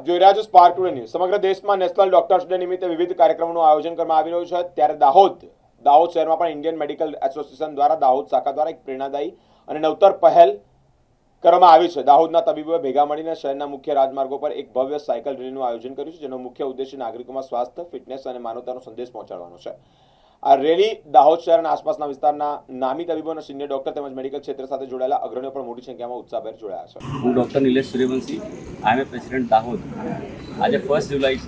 આપ જોઈ રહ્યા છો સ્પાર્ક ટુડે ન્યૂઝ। સમગ્ર દેશમાં નેશનલ ડોક્ટર્સ ડે નિમિત્તે વિવિધ કાર્યક્રમોનું આયોજન કરવામાં આવી રહ્યું છે, ત્યારે દાહોદ શહેરમાં પણ ઇન્ડિયન મેડિકલ એસોસિએશન દ્વારા દાહોદ શાખા દ્વારા એક પ્રેરણાદાયી અને નવતર પહેલ કરવામાં આવી છે। દાહોદના તબીબોએ ભેગા મળીને શહેરના મુખ્ય રાજમાર્ગો પર એક ભવ્ય સાયકલ રેલીનું આયોજન કર્યું છે, જેનો મુખ્ય ઉદ્દેશ્ય નાગરિકોમાં સ્વાસ્થ્ય, ફિટનેસ અને માનવતાનો સંદેશ પહોંચાડવાનો છે। આ રેલી દાહોદ શહેર અને આસપાસના વિસ્તારના નામી તબીબો અને સિનિયર ડોક્ટર તેમજ મેડિકલ ક્ષેત્ર સાથે જોડાયેલા અગ્રણીઓ પણ મોટી સંખ્યામાં ઉત્સાહભેર જોડાયા છે। હું ડૉક્ટર નિલેશ સૂર્યવંશી, આઈ એમ એ પ્રેસિડેન્ટ દાહોદ। આજે 1 જુલાઈ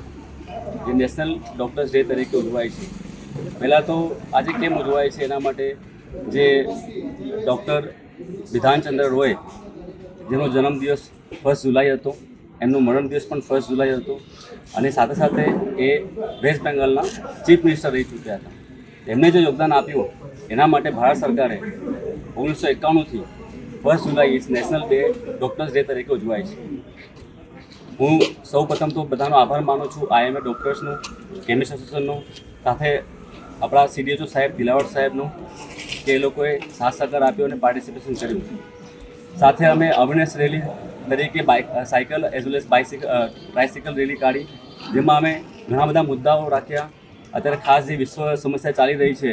જે નેશનલ ડૉક્ટર્સ ડે તરીકે ઉજવાય છે। પહેલાં તો આજે કેમ ઉજવાય છે એના માટે જે ડૉક્ટર વિધાનચંદ્ર રોય, જેનો જન્મદિવસ 1 જુલાઈ હતો, એમનો મરણ દિવસ પણ 1 જુલાઈ હતો, અને સાથે સાથે એ વેસ્ટ બેંગાલના ચીફ મિનિસ્ટર રહી ચૂક્યા હતા। એમને જે યોગદાન આપ્યું એના માટે ભારત સરકારે 1991થી 1 જુલાઈ નેશનલ ડે ડૉક્ટર્સ ડે તરીકે ઉજવાય છે। હું સૌ પ્રથમ તો બધાનો આભાર માનું છું, આઈએમએ ડૉક્ટર્સનું, કેમિસ્ટ એસોસિએશનનું, સાથે આપણા CDHO સાહેબ દિલાવર સાહેબનું, કે એ લોકોએ સાથ સહકાર આપ્યો અને પાર્ટિસિપેશન કર્યું। સાથે અમે અવેરનેસ રેલી તરીકે cycle as well as tricycle rally કાઢી, જેમાં અમે ઘણા બધા મુદ્દાઓ રાખ્યા। અત્યારે ખાસ જે વિશ્વ સમસ્યા ચાલી રહી છે,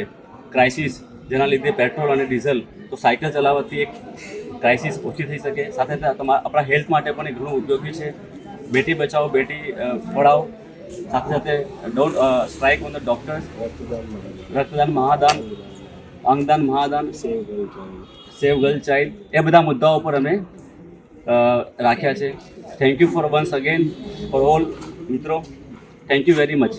ક્રાઇસિસ, જેના લીધે પેટ્રોલ અને ડીઝલ, તો સાયકલ ચલાવવાથી એક ક્રાઇસિસ ઓછી થઈ શકે। સાથે સાથે આપણા હેલ્થ માટે પણ એ ઘણું ઉપયોગી છે। બેટી બચાવો, બેટી પઢાઓ, સાથે સાથે don't strike on the doctors, રક્તદાન મહાદાન, અંગદાન મહાદાન, સેવ ગર્લ ચાઇલ્ડ, એ બધા મુદ્દાઓ પર અમે રાખ્યા છે। Thank you for once again for all મિત્રો, થેન્ક યુ વેરી મચ।